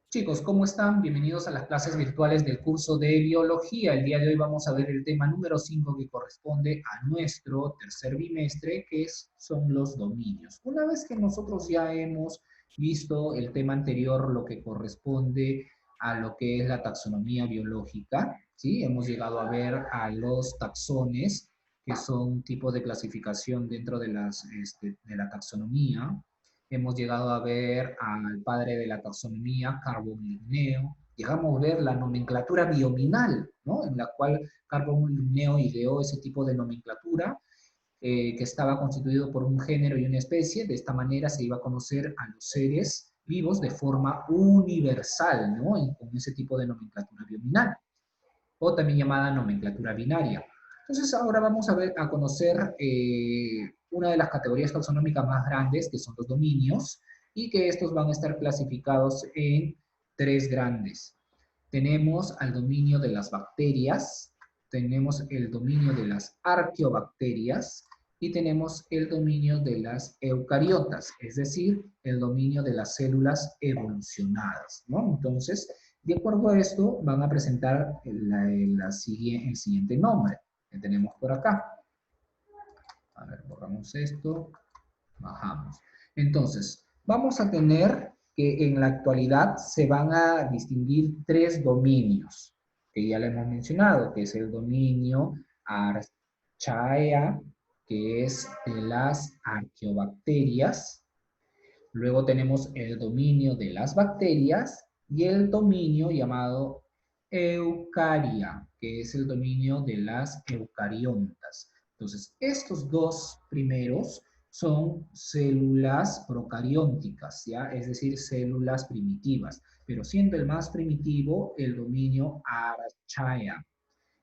Chicos, ¿cómo están? Bienvenidos a las clases virtuales del curso de biología. El día de hoy vamos a ver el tema número 5 que corresponde a nuestro tercer bimestre, son los dominios. Una vez que nosotros ya hemos visto el tema anterior, lo que corresponde a lo que es la taxonomía biológica, ¿sí? Hemos llegado a ver a los taxones, que son tipos de clasificación dentro de de la taxonomía. Hemos llegado a ver al padre de la taxonomía, Carl Linneo. Llegamos a ver la nomenclatura biominal, ¿no? En la cual Carl Linneo ideó ese tipo de nomenclatura que estaba constituido por un género y una especie. De esta manera se iba a conocer a los seres vivos de forma universal, ¿no? Con ese tipo de nomenclatura biominal, o también llamada nomenclatura binaria. Entonces ahora vamos a ver, a conocer una de las categorías taxonómicas más grandes, que son los dominios, y que estos van a estar clasificados en tres grandes. Tenemos al dominio de las bacterias, tenemos el dominio de las arqueobacterias y tenemos el dominio de las eucariotas, es decir, el dominio de las células evolucionadas, ¿no? Entonces, de acuerdo a esto, van a presentar el siguiente nombre que tenemos por acá. A ver, borramos esto, bajamos. Entonces, vamos a tener que en la actualidad se van a distinguir tres dominios, que ya le hemos mencionado, que es el dominio Archaea, que es de las arqueobacterias. Luego tenemos el dominio de las bacterias y el dominio llamado Eucaria, que es el dominio de las eucariontas. Entonces, estos dos primeros son células procarióticas, ¿ya? Es decir, células primitivas, pero siendo el más primitivo el dominio Archaea,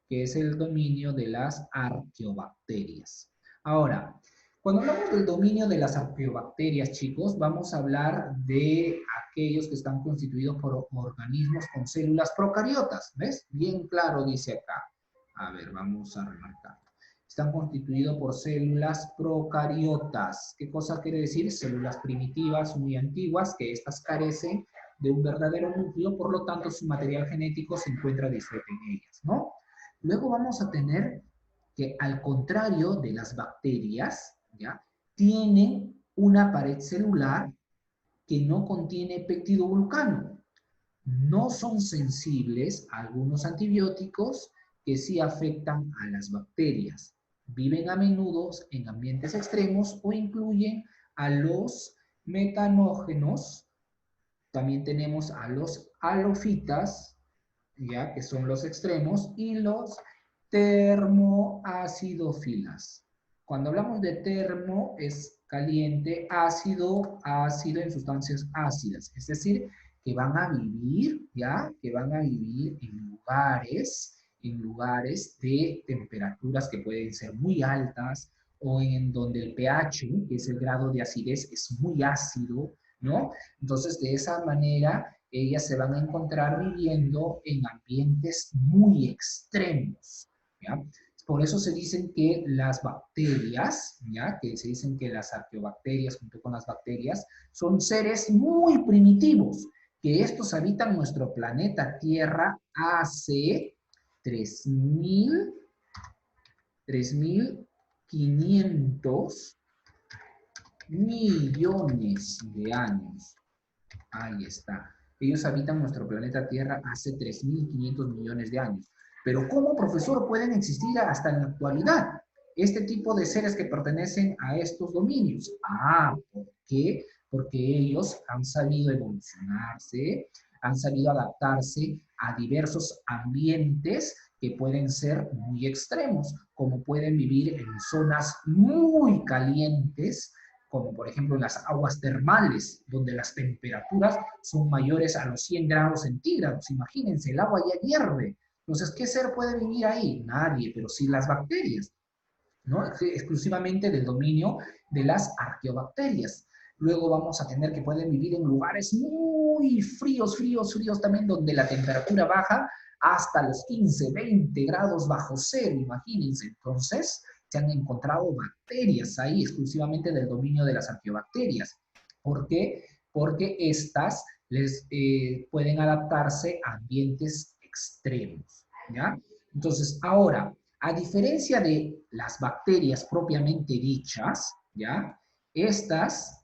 que es el dominio de las arqueobacterias. Ahora, cuando hablamos del dominio de las arqueobacterias, chicos, vamos a hablar de aquellos que están constituidos por organismos con células procariotas, ¿ves? Bien claro dice acá. A ver, vamos a remarcar. Están constituidos por células procariotas. ¿Qué cosa quiere decir? Células primitivas muy antiguas que estas carecen de un verdadero núcleo, por lo tanto su material genético se encuentra disuelto en ellas, ¿no? Luego vamos a tener que, al contrario de las bacterias, ¿ya? Tienen una pared celular que no contiene peptidoglucano. No son sensibles a algunos antibióticos que sí afectan a las bacterias. Viven a menudo en ambientes extremos o incluyen a los metanógenos. También tenemos a los halofitas, ya que son los extremos, y los termoacidofilas. Cuando hablamos de termo es caliente, ácido, ácido en sustancias ácidas, es decir, que van a vivir, ¿ya? Que van a vivir en lugares de temperaturas que pueden ser muy altas o en donde el pH, que es el grado de acidez, es muy ácido, ¿no? Entonces, de esa manera, ellas se van a encontrar viviendo en ambientes muy extremos, ¿ya? Por eso se dicen que las bacterias, ¿ya? Que se dicen que las arqueobacterias junto con las bacterias son seres muy primitivos, que estos habitan nuestro planeta Tierra hace 3.000, 3.500 millones de años. Ahí está. Ellos habitan nuestro planeta Tierra hace 3.500 millones de años. Pero ¿cómo, profesor, pueden existir hasta en la actualidad este tipo de seres que pertenecen a estos dominios? ¿Por qué? Porque ellos han sabido evolucionarse, han sabido adaptarse a diversos ambientes que pueden ser muy extremos, como pueden vivir en zonas muy calientes, como por ejemplo las aguas termales, donde las temperaturas son mayores a los 100 grados centígrados. Imagínense, el agua ya hierve. Entonces, ¿qué ser puede vivir ahí? Nadie, pero sí las bacterias, ¿no? Exclusivamente del dominio de las arqueobacterias. Luego vamos a tener que pueden vivir en lugares muy fríos, fríos, fríos también, donde la temperatura baja hasta los 15, 20 grados bajo cero, imagínense. Entonces, se han encontrado bacterias ahí exclusivamente del dominio de las arqueobacterias. ¿Por qué? Porque estas pueden adaptarse a ambientes extremos, ¿ya? Entonces, ahora, a diferencia de las bacterias propiamente dichas, ¿ya? Estas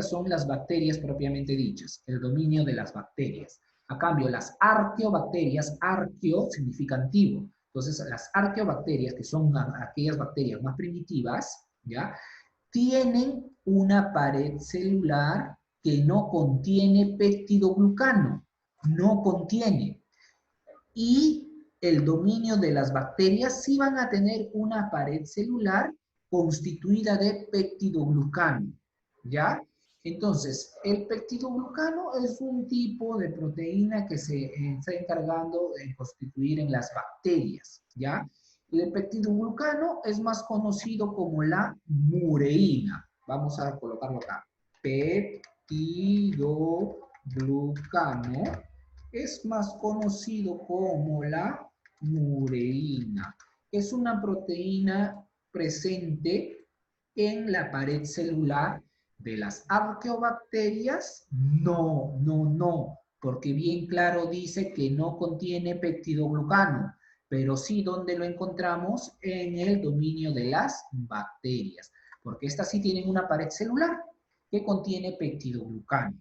son las bacterias propiamente dichas, el dominio de las bacterias. A cambio, las arqueobacterias, arqueo significa antiguo. Entonces, las arqueobacterias, que son aquellas bacterias más primitivas, ¿ya? Tienen una pared celular que no contiene peptidoglucano, no contiene. Y el dominio de las bacterias sí van a tener una pared celular constituida de peptidoglucano, ¿ya? Entonces, el peptidoglucano es un tipo de proteína que se está encargando de constituir en las bacterias, ¿ya? Y el peptidoglucano es más conocido como la mureína. Vamos a colocarlo acá. Peptidoglucano es más conocido como la mureína. Es una proteína presente en la pared celular de las arqueobacterias. No, no, no, porque bien claro dice que no contiene peptidoglucano, pero sí donde lo encontramos en el dominio de las bacterias, porque estas sí tienen una pared celular que contiene peptidoglucano.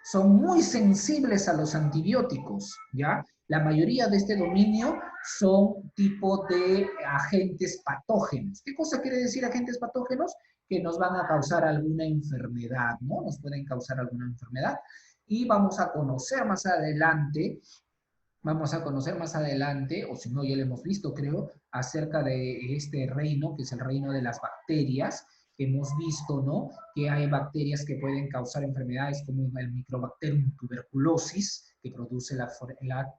Son muy sensibles a los antibióticos, ¿ya? La mayoría de este dominio son tipo de agentes patógenos. ¿Qué cosa quiere decir agentes patógenos? Que nos van a causar alguna enfermedad, ¿no? Nos pueden causar alguna enfermedad. Y vamos a conocer más adelante, o si no ya lo hemos visto, creo, acerca de este reino, que es el reino de las bacterias, que hemos visto, ¿no? Que hay bacterias que pueden causar enfermedades como el Microbacterium tuberculosis, que produce la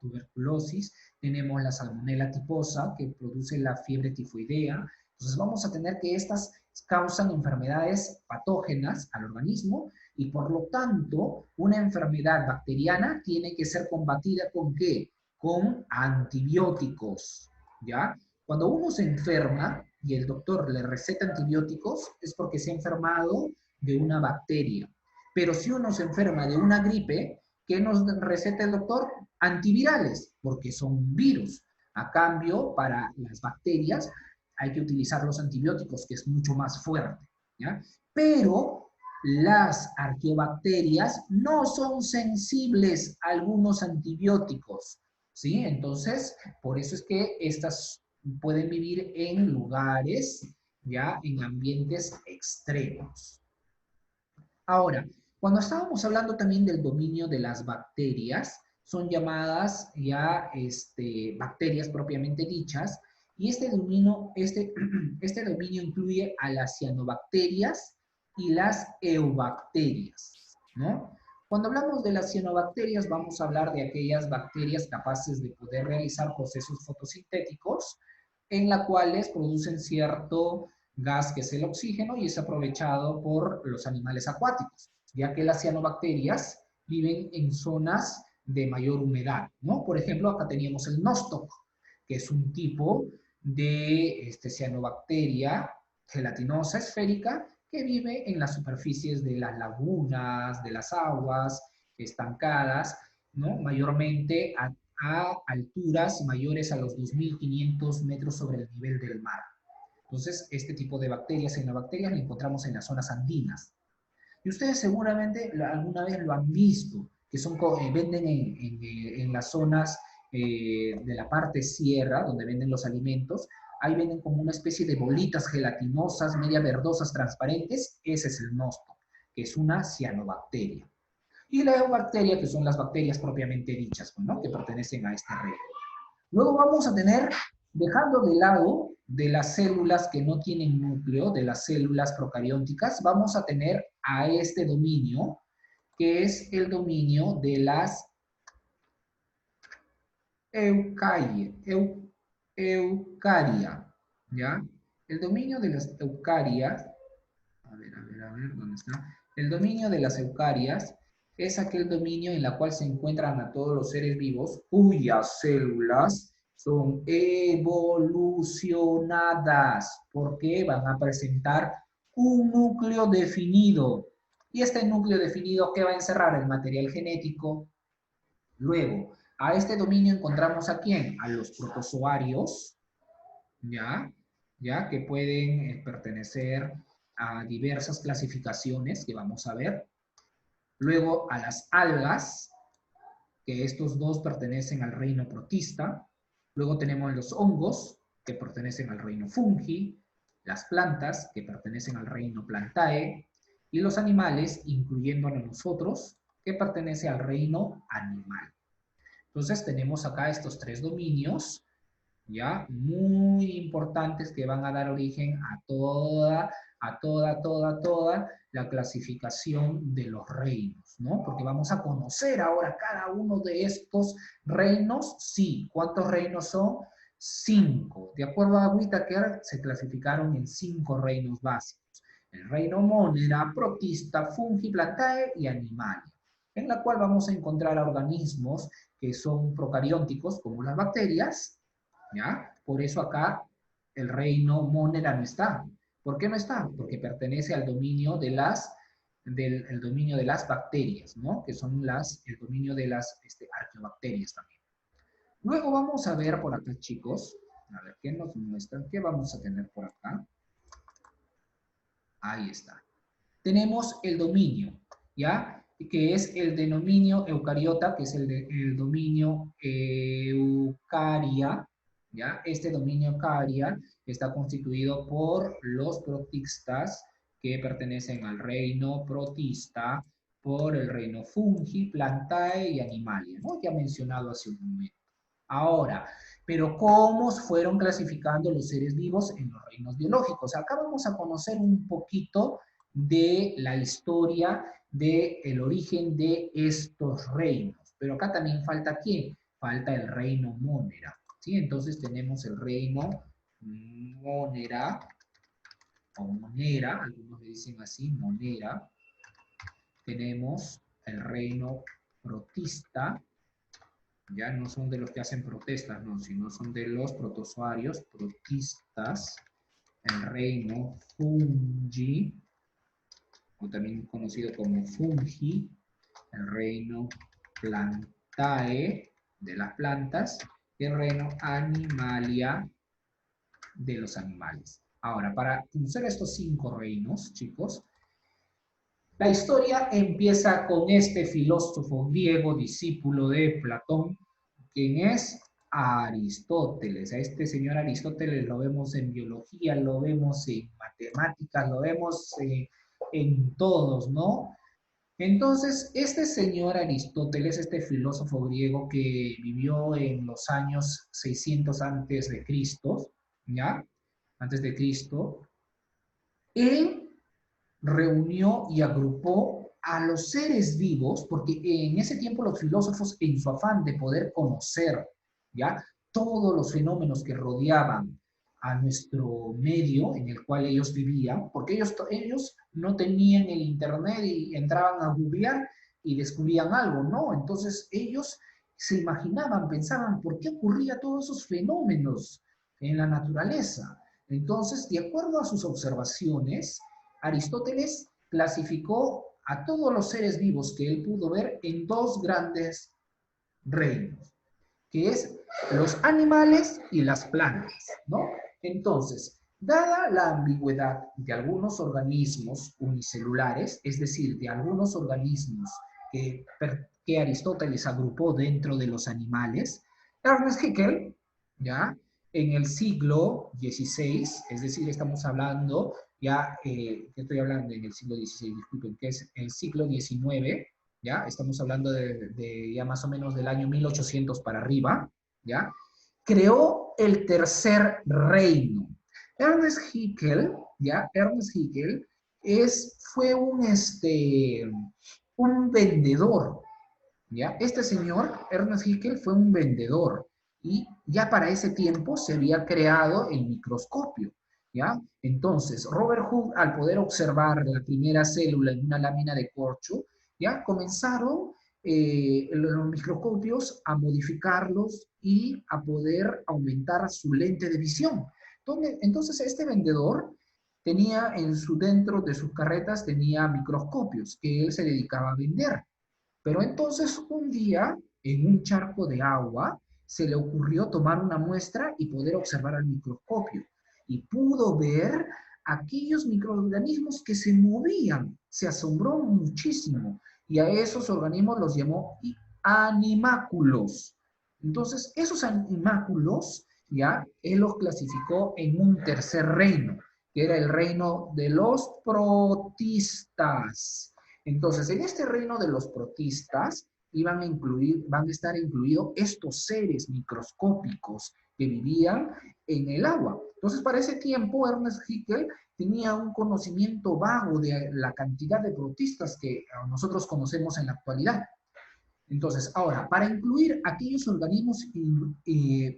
tuberculosis. Tenemos la Salmonella typhosa, que produce la fiebre tifoidea. Entonces vamos a tener que estas causan enfermedades patógenas al organismo y por lo tanto una enfermedad bacteriana tiene que ser combatida ¿con qué? Con antibióticos, ¿ya? Cuando uno se enferma y el doctor le receta antibióticos es porque se ha enfermado de una bacteria. Pero si uno se enferma de una gripe, ¿qué nos receta el doctor? Antivirales, porque son virus. A cambio, para las bacterias hay que utilizar los antibióticos, que es mucho más fuerte, ¿ya? Pero las arqueobacterias no son sensibles a algunos antibióticos, ¿sí? Entonces, por eso es que estas pueden vivir en lugares, ya en ambientes extremos. Ahora, cuando estábamos hablando también del dominio de las bacterias, son llamadas ya bacterias propiamente dichas, y este dominio incluye a las cianobacterias y las eubacterias, ¿no? Cuando hablamos de las cianobacterias, vamos a hablar de aquellas bacterias capaces de poder realizar procesos fotosintéticos, en las cuales producen cierto gas que es el oxígeno y es aprovechado por los animales acuáticos, ya que las cianobacterias viven en zonas de mayor humedad, ¿no? Por ejemplo, acá teníamos el nostoc, que es un tipo de cianobacteria gelatinosa esférica que vive en las superficies de las lagunas, de las aguas estancadas, ¿no? Mayormente a alturas mayores a los 2.500 metros sobre el nivel del mar. Entonces, este tipo de bacterias, cianobacterias, lo encontramos en las zonas andinas. Y ustedes seguramente alguna vez lo han visto, que venden en las zonas de la parte sierra, donde venden los alimentos. Ahí venden como una especie de bolitas gelatinosas, media verdosas, transparentes. Ese es el nosto, que es una cianobacteria. Y la eubacteria, que son las bacterias propiamente dichas, ¿no? Que pertenecen a este reino. Luego vamos a tener, dejando de lado de las células que no tienen núcleo, de las células procarióticas, vamos a tener a este dominio, que es el dominio de las eucaria, ¿ya? El dominio de las eucarias, ¿dónde está? El dominio de las eucarias es aquel dominio en el cual se encuentran a todos los seres vivos cuyas células son evolucionadas, porque van a presentar un núcleo definido. Y este núcleo definido, ¿qué va a encerrar? El material genético. Luego, a este dominio encontramos ¿a quién? A los protozoarios, ¿ya? ¿Ya? Que pueden pertenecer a diversas clasificaciones que vamos a ver. Luego, a las algas, que estos dos pertenecen al reino protista. Luego tenemos los hongos, que pertenecen al reino fungi, las plantas, que pertenecen al reino plantae, y los animales, incluyéndonos nosotros, que pertenece al reino animal. Entonces tenemos acá estos tres dominios, ¿ya? Muy importantes que van a dar origen a toda la clasificación de los reinos, ¿no? Porque vamos a conocer ahora cada uno de estos reinos. Sí, ¿cuántos reinos son? 5. De acuerdo a Whittaker, se clasificaron en 5 reinos básicos. El reino Monera, Protista, Fungi, Plantae y Animalia, en la cual vamos a encontrar organismos que son procarióticos, como las bacterias, ¿ya? Por eso acá el reino Monera no está. ¿Por qué no está? Porque pertenece al dominio de el dominio de las bacterias, ¿no? Que son el dominio de las arqueobacterias también. Luego vamos a ver por acá, chicos, a ver qué nos muestran, qué vamos a tener por acá. Ahí está. Tenemos el dominio, ¿ya? Que es el dominio eucariota, que es el dominio eucaria, ¿ya? Este dominio eucaria está constituido por los protistas que pertenecen al reino protista, por el reino fungi, plantae y animalia, ¿no? Ya mencionado hace un momento. Ahora, pero ¿cómo fueron clasificando los seres vivos en los reinos biológicos? Acá vamos a conocer un poquito de la historia del origen de estos reinos. Pero acá también falta ¿quién? Falta el reino Monera, ¿sí? Entonces tenemos el reino Monera, o Monera, algunos le dicen así, Monera. Tenemos el reino Protista, ya no son de los que hacen protestas, no, sino son de los protozoarios, protistas, el reino Fungi, o también conocido como Fungi, el reino Plantae, de las plantas, y el reino Animalia, de los animales. Ahora, para conocer estos 5 reinos, chicos, la historia empieza con este filósofo griego, discípulo de Platón, quien es Aristóteles. A este señor Aristóteles lo vemos en biología, lo vemos en matemáticas, lo vemos en todos, ¿no? Entonces, este señor Aristóteles, este filósofo griego que vivió en los años 600 antes de Cristo, ¿ya? Antes de Cristo, él reunió y agrupó a los seres vivos, porque en ese tiempo los filósofos, en su afán de poder conocer, ¿ya? Todos los fenómenos que rodeaban a nuestro medio en el cual ellos vivían, porque ellos no tenían el internet y entraban a googlear y descubrían algo, ¿no? Entonces ellos se imaginaban, pensaban, ¿por qué ocurría todos esos fenómenos en la naturaleza? Entonces, de acuerdo a sus observaciones, Aristóteles clasificó a todos los seres vivos que él pudo ver en 2 grandes reinos, que es los animales y las plantas, ¿no? Entonces, dada la ambigüedad de algunos organismos unicelulares, es decir, de algunos organismos que Aristóteles agrupó dentro de los animales, Ernest Haeckel, ¿ya? En el siglo XVI, es decir, estamos hablando, ya, estoy hablando en el siglo XVI, disculpen, que es el siglo XIX, ¿ya? Estamos hablando de ya más o menos del año 1800 para arriba, ¿ya? Creó el tercer reino. Ernest Haeckel, ¿ya? Ernest Haeckel fue un vendedor, ¿ya? Este señor, Ernest Haeckel, fue un vendedor y ya para ese tiempo se había creado el microscopio, ¿ya? Entonces, Robert Hooke, al poder observar la primera célula en una lámina de corcho, ya comenzaron los microscopios a modificarlos y a poder aumentar su lente de visión. Entonces este vendedor tenía dentro de sus carretas, tenía microscopios que él se dedicaba a vender. Pero entonces un día, en un charco de agua, se le ocurrió tomar una muestra y poder observar al microscopio. Y pudo ver aquellos microorganismos que se movían. Se asombró muchísimo. Y a esos organismos los llamó animáculos. Entonces, esos animáculos, ya, él los clasificó en un tercer reino, que era el reino de los protistas. Entonces, en este reino de los protistas van a estar incluidos estos seres microscópicos que vivían en el agua. Entonces, para ese tiempo, Ernest Haeckel tenía un conocimiento vago de la cantidad de protistas que nosotros conocemos en la actualidad. Entonces, ahora, para incluir aquellos organismos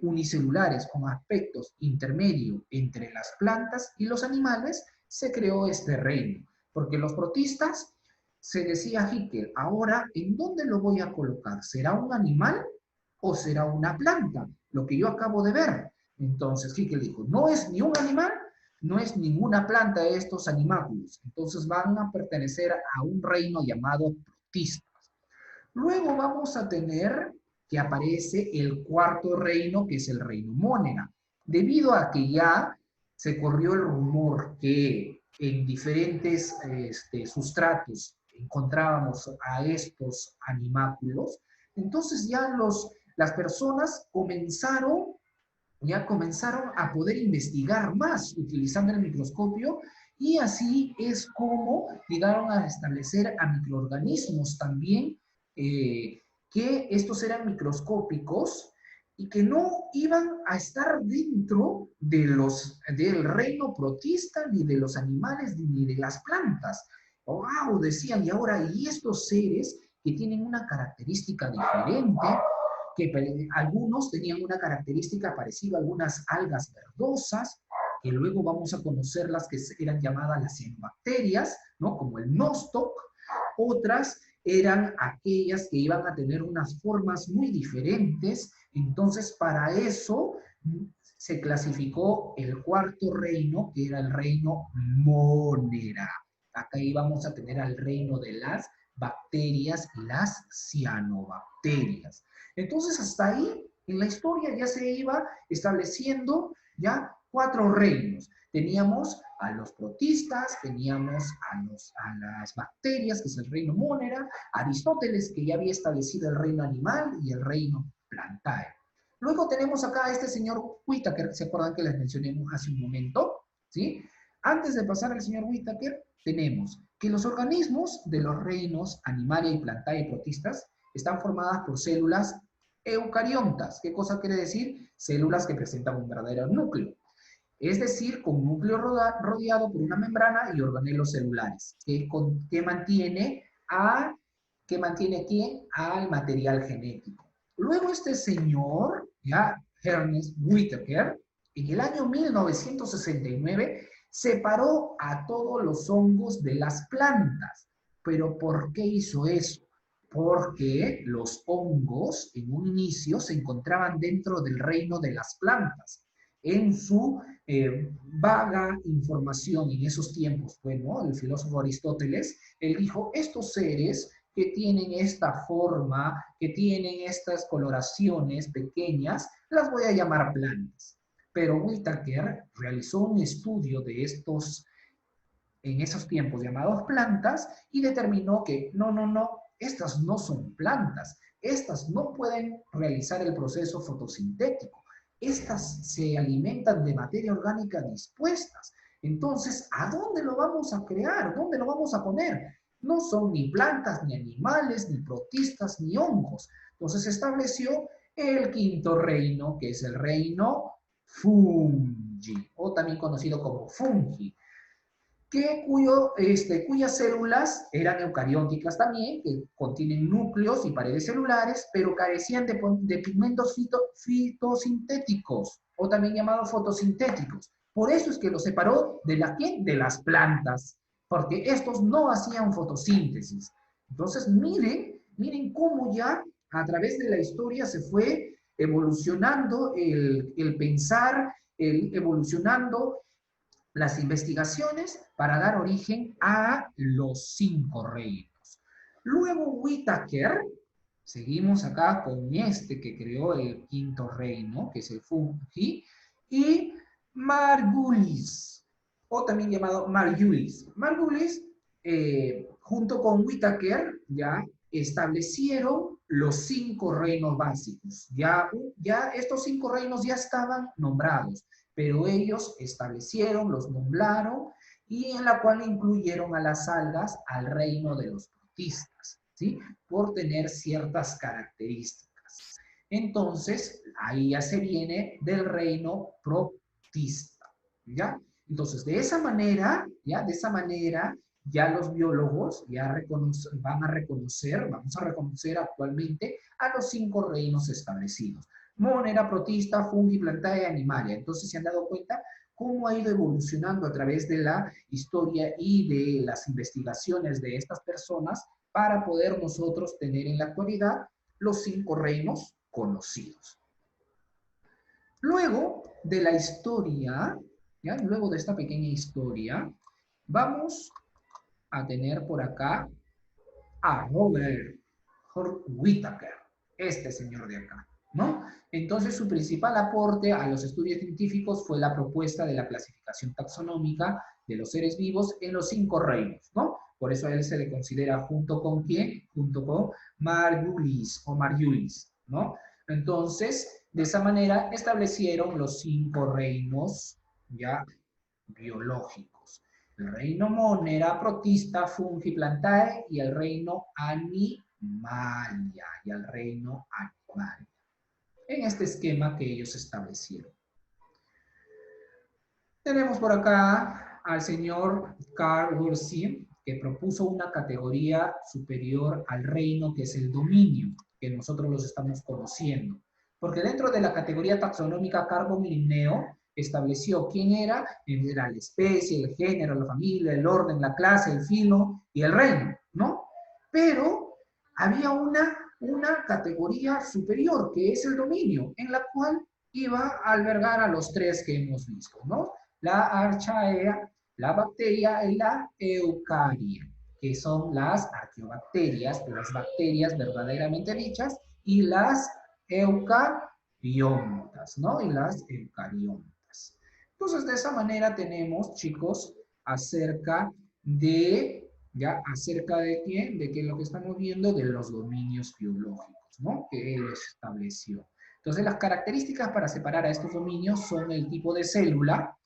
unicelulares con aspectos intermedios entre las plantas y los animales, se creó este reino. Porque los protistas, se decía Haeckel, ahora, ¿en dónde lo voy a colocar? ¿Será un animal o será una planta? Lo que yo acabo de ver. Entonces, Haeckel dijo, no es ni un animal, no es ninguna planta de estos animáculos. Entonces van a pertenecer a un reino llamado protista. Luego vamos a tener que aparece el cuarto reino, que es el reino Mónera. Debido a que ya se corrió el rumor que en diferentes sustratos encontrábamos a estos animáculos, entonces ya las personas comenzaron a poder investigar más utilizando el microscopio y así es como llegaron a establecer a microorganismos también que estos eran microscópicos y que no iban a estar dentro del reino protista, ni de los animales, ni de las plantas. ¡Wow! Decían, y ahora, ¿y estos seres que tienen una característica diferente? Que algunos tenían una característica parecida a algunas algas verdosas, que luego vamos a conocer las que eran llamadas las cianobacterias, ¿no? Como el nostoc. Otras eran aquellas que iban a tener unas formas muy diferentes. Entonces, para eso se clasificó el cuarto reino, que era el reino Mónera. Acá íbamos a tener al reino de las bacterias y las cianobacterias. Entonces, hasta ahí, en la historia ya se iba estableciendo ya 4 reinos. Teníamos a los protistas, teníamos a las bacterias, que es el reino Mónera, Aristóteles, que ya había establecido el reino animal y el reino plantae. Luego tenemos acá a este señor Whittaker, ¿se acuerdan que les mencioné hace un momento? ¿Sí? Antes de pasar al señor Whittaker, tenemos que los organismos de los reinos animalia y plantae y protistas están formadas por células eucariontas. ¿Qué cosa quiere decir? Células que presentan un verdadero núcleo. Es decir, con un núcleo rodeado por una membrana y organelos celulares, que mantiene ¿quién? Al material genético. Luego este señor, ya, Ernest Whittaker, en el año 1969, separó a todos los hongos de las plantas. ¿Pero por qué hizo eso? Porque los hongos en un inicio se encontraban dentro del reino de las plantas. En su vaga información en esos tiempos, bueno, el filósofo Aristóteles, él dijo, estos seres que tienen esta forma, que tienen estas coloraciones pequeñas, las voy a llamar plantas. Pero Whittaker realizó un estudio de estos, en esos tiempos llamados plantas, y determinó que no, estas no son plantas, estas no pueden realizar el proceso fotosintético, estas se alimentan de materia orgánica dispuestas. Entonces, ¿a dónde lo vamos a crear? ¿Dónde lo vamos a poner? No son ni plantas, ni animales, ni protistas, ni hongos. Entonces estableció el quinto reino, que es el reino fungi, o también conocido como fungi, cuyas células eran eucarióticas también, que contienen núcleos y paredes celulares, pero carecían de pigmentos fitosintéticos, o también llamados fotosintéticos. Por eso es que los separó de de las plantas, porque estos no hacían fotosíntesis. Entonces, miren cómo ya a través de la historia se fue evolucionando el pensar, evolucionando las investigaciones para dar origen a los 5 reinos. Luego Whitaker, seguimos acá con este que creó el 5.º reino, que es el Fungi, y Margulis, o también llamado Margulis. Margulis, junto con Whitaker, ya establecieron los 5 reinos básicos. Ya estos 5 reinos ya estaban nombrados, pero ellos establecieron, los nombraron, y en la cual incluyeron a las algas al reino de los protistas, ¿sí? Por tener ciertas características. Entonces, ahí ya se viene del reino protista, ¿ya? Entonces, de esa manera, ya los biólogos ya vamos a reconocer actualmente a los 5 reinos establecidos. Monera, protista, fungi, plantae, animalia. Entonces, ¿se han dado cuenta cómo ha ido evolucionando a través de la historia y de las investigaciones de estas personas para poder nosotros tener en la actualidad los 5 reinos conocidos? Luego de la historia, ¿ya? Luego de esta pequeña historia, vamos a tener por acá a Robert Whitaker, este señor de acá, ¿no? Entonces, su principal aporte a los estudios científicos fue la propuesta de la clasificación taxonómica de los seres vivos en los 5 reinos, ¿no? Por eso a él se le considera junto con ¿quién? Junto con Margulis o Margulis, ¿no? Entonces, de esa manera establecieron los 5 reinos ya biológicos. El reino Monera, protista, fungi, plantae, y el reino animalia, en este esquema que ellos establecieron. Tenemos por acá al señor Carl Dorsey, que propuso una categoría superior al reino, que es el dominio, que nosotros los estamos conociendo. Porque dentro de la categoría taxonómica Carbon-Linneo estableció quién era la especie, el género, la familia, el orden, la clase, el filo y el reino, ¿no? Pero había una categoría superior, que es el dominio, en la cual iba a albergar a los 3 que hemos visto, ¿no? La archaea, la bacteria y la eucaria, que son las arqueobacterias, las bacterias verdaderamente dichas, y las eucariontas, ¿no? Y las eucariontas. Entonces, de esa manera tenemos, chicos, acerca de quién, de qué es lo que estamos viendo, de los dominios biológicos, ¿no? Que él estableció. Entonces, las características para separar a estos dominios son el tipo de célula.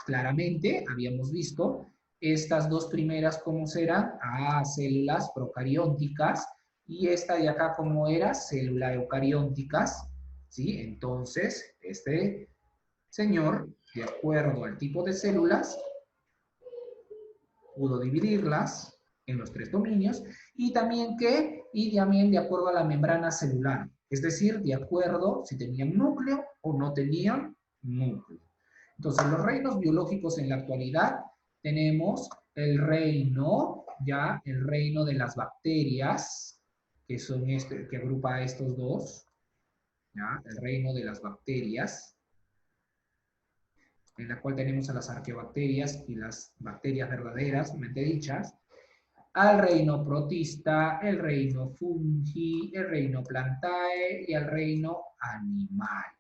Claramente, habíamos visto estas 2 primeras, ¿cómo serán? Células procarióticas, y esta de acá, ¿cómo era? Célula eucarióticas, ¿sí? Entonces, este señor, de acuerdo al tipo de células, pudo dividirlas en los 3 dominios, y también de acuerdo a la membrana celular, es decir, de acuerdo si tenían núcleo o no tenían núcleo. Entonces, los reinos biológicos en la actualidad tenemos el reino de las bacterias, que son que agrupa a estos dos, ¿ya? El reino de las bacterias, en la cual tenemos a las arqueobacterias y las bacterias verdaderas, dichas, al reino protista, el reino fungi, el reino plantae y el reino animalia.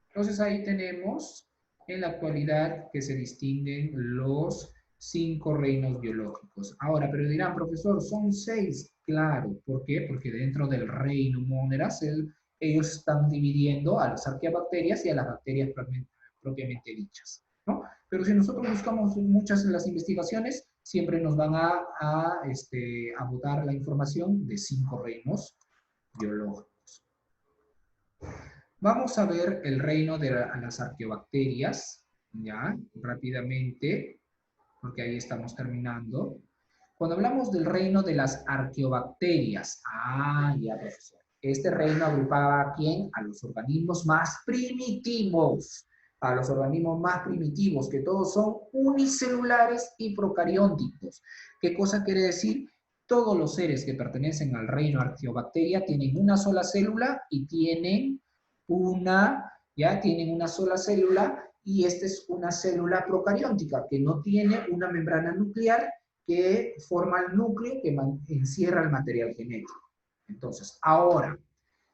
Entonces ahí tenemos en la actualidad que se distinguen los 5 reinos biológicos. Ahora, pero dirán, profesor, son 6. Claro, ¿por qué? Porque dentro del reino Moneras, ellos están dividiendo a las arqueobacterias y a las bacterias propiamente dichas, ¿no? Pero si nosotros buscamos muchas de las investigaciones, siempre nos van a botar la información de 5 reinos biológicos. Vamos a ver el reino de las arqueobacterias, ya, rápidamente, porque ahí estamos terminando. Cuando hablamos del reino de las arqueobacterias, ya, profesor. Este reino agrupaba ¿a quién? A los organismos más primitivos. A los organismos más primitivos, que todos son unicelulares y procarióticos. ¿Qué cosa quiere decir? Todos los seres que pertenecen al reino arqueobacteria tienen una sola célula y tienen una sola célula y esta es una célula procariótica que no tiene una membrana nuclear que forma el núcleo que encierra el material genético. Entonces, ahora,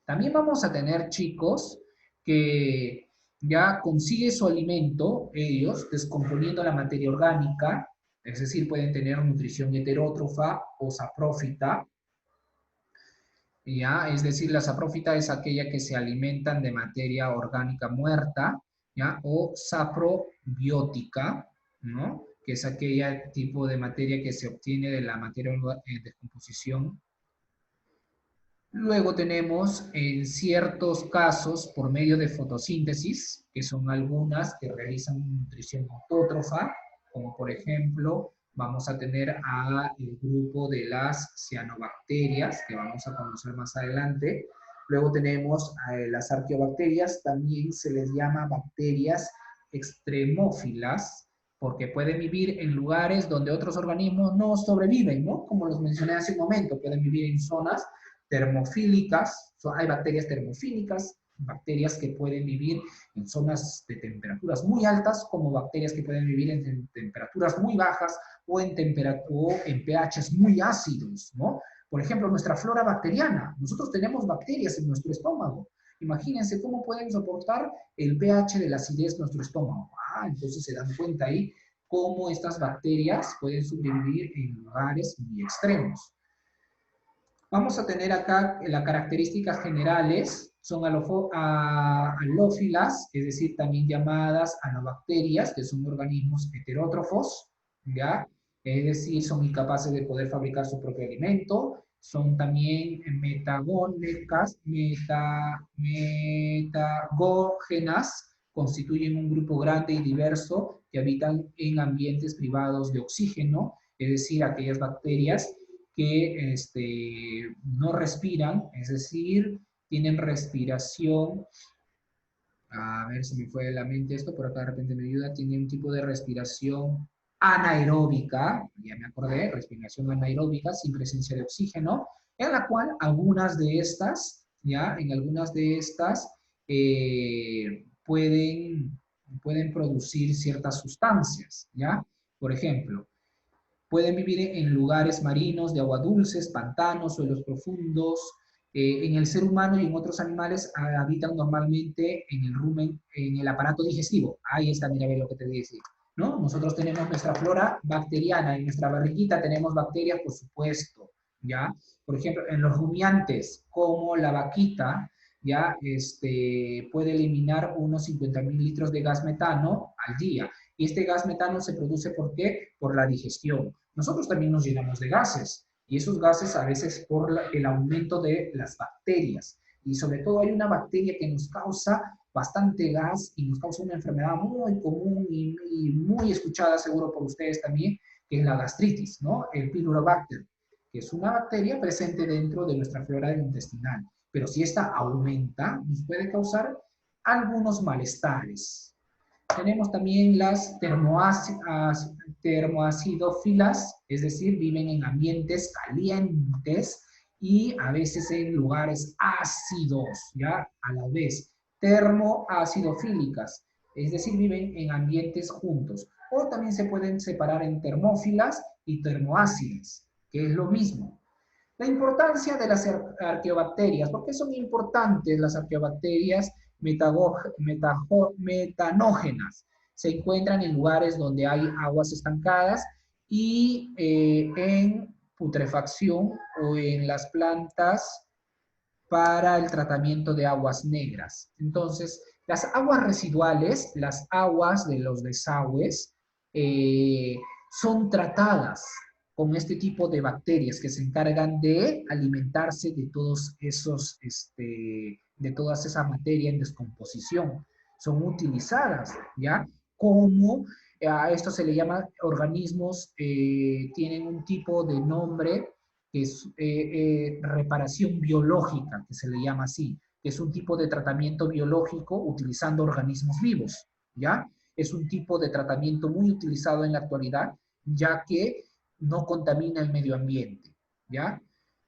también vamos a tener chicos que ya consigue su alimento, ellos, descomponiendo la materia orgánica, es decir, pueden tener nutrición heterótrofa o saprófita, ¿ya? Es decir, la saprófita es aquella que se alimentan de materia orgánica muerta, ¿ya? O saprobiótica, ¿no? Que es aquella tipo de materia que se obtiene de la materia en descomposición. Luego tenemos en ciertos casos por medio de fotosíntesis, que son algunas que realizan nutrición autótrofa, como por ejemplo vamos a tener a el grupo de las cianobacterias, que vamos a conocer más adelante. Luego tenemos a las arqueobacterias, también se les llama bacterias extremófilas, porque pueden vivir en lugares donde otros organismos no sobreviven, ¿no? Como los mencioné hace un momento, pueden vivir en zonas termofílicas, hay bacterias termofílicas, bacterias que pueden vivir en zonas de temperaturas muy altas, como bacterias que pueden vivir en temperaturas muy bajas o en pHs muy ácidos, ¿no? Por ejemplo, nuestra flora bacteriana, nosotros tenemos bacterias en nuestro estómago. Imagínense cómo pueden soportar el pH de la acidez de nuestro estómago. Entonces se dan cuenta ahí cómo estas bacterias pueden sobrevivir en lugares muy extremos. Vamos a tener acá las características generales, son halófilas, es decir, también llamadas anobacterias, que son organismos heterótrofos, ¿ya? Es decir, son incapaces de poder fabricar su propio alimento, son también metagógenas, constituyen un grupo grande y diverso que habitan en ambientes privados de oxígeno, es decir, aquellas bacterias que no respiran, es decir, tienen respiración, a ver si me fue de la mente esto, por acá de repente me ayuda, tiene un tipo de respiración anaeróbica, ya me acordé, respiración anaeróbica sin presencia de oxígeno, en la cual algunas de estas, ya, en algunas de estas pueden producir ciertas sustancias, ya, por ejemplo, pueden vivir en lugares marinos de agua dulces, pantanos, suelos profundos. En el ser humano y en otros animales habitan normalmente en el rumen, en el aparato digestivo. Ahí está, mira, ve lo que te decía, ¿no? Nosotros tenemos nuestra flora bacteriana, en nuestra barriguita tenemos bacterias, por supuesto, ¿ya? Por ejemplo, en los rumiantes, como la vaquita, ya puede eliminar unos 50.000 litros de gas metano al día. Y este gas metano se produce ¿por qué? Por la digestión. Nosotros también nos llenamos de gases, y esos gases a veces por el aumento de las bacterias. Y sobre todo hay una bacteria que nos causa bastante gas y nos causa una enfermedad muy común y muy escuchada seguro por ustedes también, que es la gastritis, ¿no? El Pylorobacter, que es una bacteria presente dentro de nuestra flora intestinal. Pero si esta aumenta, nos puede causar algunos malestares. Tenemos también las termoacidófilas, es decir, viven en ambientes calientes y a veces en lugares ácidos, ¿ya? A la vez, termoacidofílicas, es decir, viven en ambientes juntos. O también se pueden separar en termófilas y termoácidas, que es lo mismo. La importancia de las arqueobacterias. ¿Por qué son importantes las arqueobacterias metanógenas? Se encuentran en lugares donde hay aguas estancadas y en putrefacción o en las plantas para el tratamiento de aguas negras. Entonces, las aguas residuales, las aguas de los desagües, son tratadas con este tipo de bacterias que se encargan de alimentarse de todos esos, de toda esa materia en descomposición. Son utilizadas, ¿ya? Como a esto se le llama organismos, tienen un tipo de nombre que es reparación biológica, que se le llama así, que es un tipo de tratamiento biológico utilizando organismos vivos, ¿ya? Es un tipo de tratamiento muy utilizado en la actualidad, ya que no contamina el medio ambiente, ¿ya?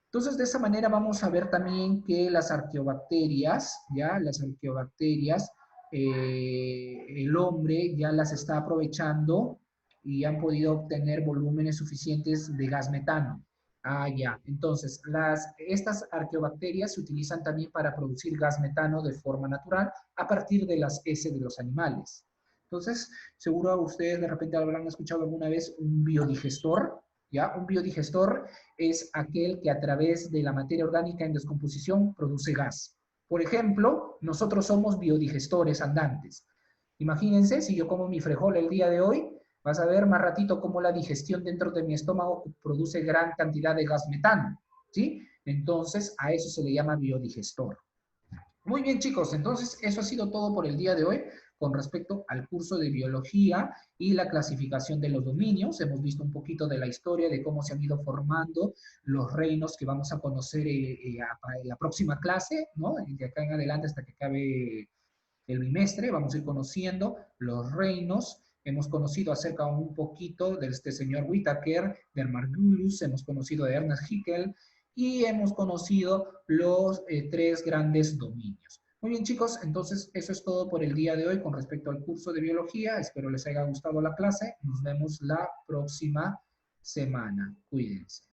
Entonces, de esa manera vamos a ver también que las arqueobacterias, ¿ya? Las arqueobacterias el hombre ya las está aprovechando y han podido obtener volúmenes suficientes de gas metano. Ah, ya. Entonces, estas arqueobacterias se utilizan también para producir gas metano de forma natural a partir de las heces de los animales. Entonces, seguro ustedes de repente habrán escuchado alguna vez un biodigestor, ¿ya? Un biodigestor es aquel que a través de la materia orgánica en descomposición produce gas. Por ejemplo, nosotros somos biodigestores andantes. Imagínense, si yo como mi frijol el día de hoy, vas a ver más ratito cómo la digestión dentro de mi estómago produce gran cantidad de gas metano, ¿sí? Entonces, a eso se le llama biodigestor. Muy bien, chicos, entonces eso ha sido todo por el día de hoy con respecto al curso de biología y la clasificación de los dominios. Hemos visto un poquito de la historia, de cómo se han ido formando los reinos que vamos a conocer en la próxima clase, ¿no? De acá en adelante hasta que acabe el bimestre, vamos a ir conociendo los reinos. Hemos conocido acerca un poquito de este señor Whittaker, de Margulius, hemos conocido de Ernest Haeckel y hemos conocido los tres grandes dominios. Muy bien, chicos, entonces eso es todo por el día de hoy con respecto al curso de biología. Espero les haya gustado la clase. Nos vemos la próxima semana. Cuídense.